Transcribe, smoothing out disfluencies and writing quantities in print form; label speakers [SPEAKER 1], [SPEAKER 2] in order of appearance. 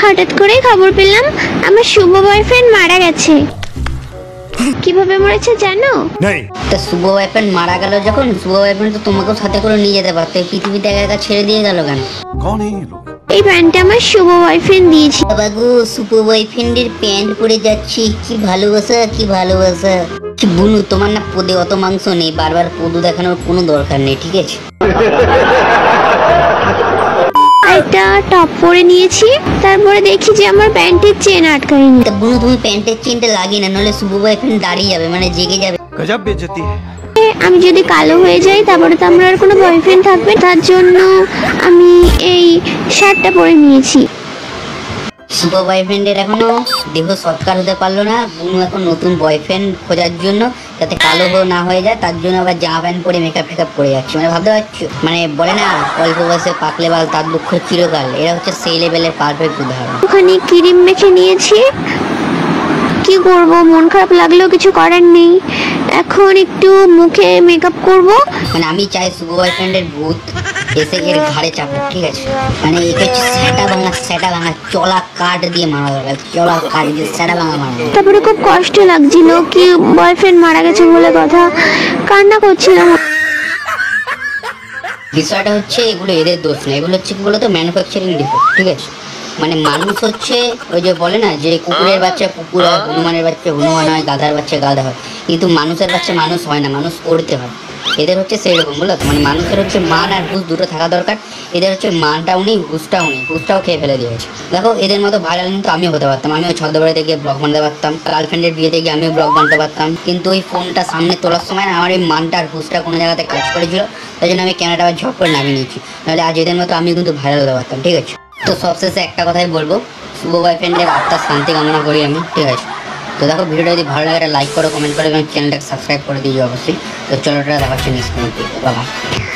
[SPEAKER 1] হঠাৎ করে খবর পেলাম আমার শুভ বয়ফ্রেন্ড মারা গেছে। কিভাবে মরেছে জানো?
[SPEAKER 2] তা শুভ বয়ফ্রেন্ড মারা গেল যখন, শুভ বয়ফ্রেন্ড তো তোমাকেও সাথে করে নিয়ে যেতে পারতো, পৃথিবীতে একা একা ছেড়ে দিয়ে গেল কেন?
[SPEAKER 1] এই প্যান্টটা আমার শুভ বয়ফ্রেন্ড দিয়েছে।
[SPEAKER 2] বাবু শুভ বয়ফ্রেন্ডের প্যান্ট পরে যাচ্ছি, কি ভালোবাসা কি ভালোবাসা। কি বুনু, তোমার না পদে অত মাংস নেই, বারবার পদু দেখানোর কোনো দরকার নেই, ঠিক আছে?
[SPEAKER 1] একটা টপ পরে নিয়েছি, তারপরে দেখি যে আমার প্যান্টের চেন আটকায়নি।
[SPEAKER 2] তা বুনু তুমি প্যান্টের চেনটা লাগিয়ে না, নাহলে শুভ বয়ফ্রেন্ড দাঁড়িয়ে যাবে, মানে জেগে যাবে।
[SPEAKER 3] গজব বেজতি।
[SPEAKER 1] আমি যদি কালো হয়ে যাই তারপরে তো আমার আর কোনো বয়ফ্রেন্ড থাকবে, তার জন্য আমি এই শার্টটা পরে নিয়েছি।
[SPEAKER 2] শুভ বয়ফ্রেন্ডের এখনো দেহ সৎকার হতে পারলো না, বুনু এখন নতুন বয়ফ্রেন্ড খোঁজার জন্য, যাতে কালো না হয়ে যায় তার জন্য আবার জামা প্যান্ট পরে মেকআপ ফেকআপ করে যাচ্ছে। মানে ভাবতে পারছো, মানে বলে না অল্প বয়সে পাকলে বাল তার দুঃখ চিরকাল, এরা হচ্ছে সেই লেভেলের পারফেক্ট উদাহরণ।
[SPEAKER 1] ওখানে ক্রিম মেখে নিয়েছি, কি করব, মন খারাপ লাগলেও কিছু করার নেই। এখন একটু মুখে মেকআপ করব।
[SPEAKER 2] মানে আমি চাই শুভ বয়ফ্রেন্ডের ভূত এসে এর ঘাড়ে চাপুক, ঠিক আছে? মানে একে সেটা ভাঙা চলা কাঠ দিয়ে মারা দরকার, চলা কাঠ দিয়ে সেটা ভাঙা মারা।
[SPEAKER 1] তারপরে খুব কষ্ট লাগছিল, কি বয়ফ্রেন্ড মারা গেছে বলে কথা, কান্না করছিলাম।
[SPEAKER 2] বিষয়টা হচ্ছে এগুলো এদের দোষ না, এগুলো হচ্ছে কি বলতো ম্যানুফ্যাকচারিং ডিফেক্ট, ঠিক আছে? মানে মানুষ হচ্ছে ওই যে বলে না যে কুকুরের বাচ্চা কুকুর হয়, হনুমানের বাচ্চা হনুমান হয়, গাধার বাচ্চা গাধা হয়, কিন্তু মানুষের বাচ্চা মানুষ হয় না, মানুষ করতে হয়। এদের হচ্ছে সেই রকম, বুঝলো তো? মানে মানুষের হচ্ছে মান আর হুঁশ দুটো থাকা দরকার, এদের হচ্ছে মানটাও নেই, হুঁশটাও নেই, হুঁশটাও খেয়ে ফেলে দিয়েছে। দেখো এদের মতো ভাইরাল কিন্তু আমিও হতে পারতাম, আমিও ছদ্মবেলাতে গিয়ে ব্লগ বানাতে পারতাম, গার্লফ্রেন্ডের বিয়েতে গিয়ে আমিও ব্লগ বানাতে পারতাম, কিন্তু ওই ফোনটা সামনে তোলার সময় না আমার এই মানটা আর হুঁশটা কোনো জায়গাতে কাজ করেছিল, তাই জন্য আমি ক্যামেরাটা আবার ঝপ করে নামিয়ে নিয়েছি, নাহলে আজ এদের মতো আমিও কিন্তু ভাইরাল হতে পারতাম, ঠিক আছে? তো সবশেষে একটা কথাই বলবো, শুভ বয়ফ্রেন্ডের আত্মার শান্তি কামনা করি আমি, ঠিক আছে? তো দেখো ভিডিওটা যদি ভালো লাগে একটা লাইক করো, কমেন্ট করো এবং চ্যানেলটাকে সাবস্ক্রাইব করে দিও অবশ্যই। তো চলো, দেখা হচ্ছে নেক্সট ভিডিওতে, বাবা।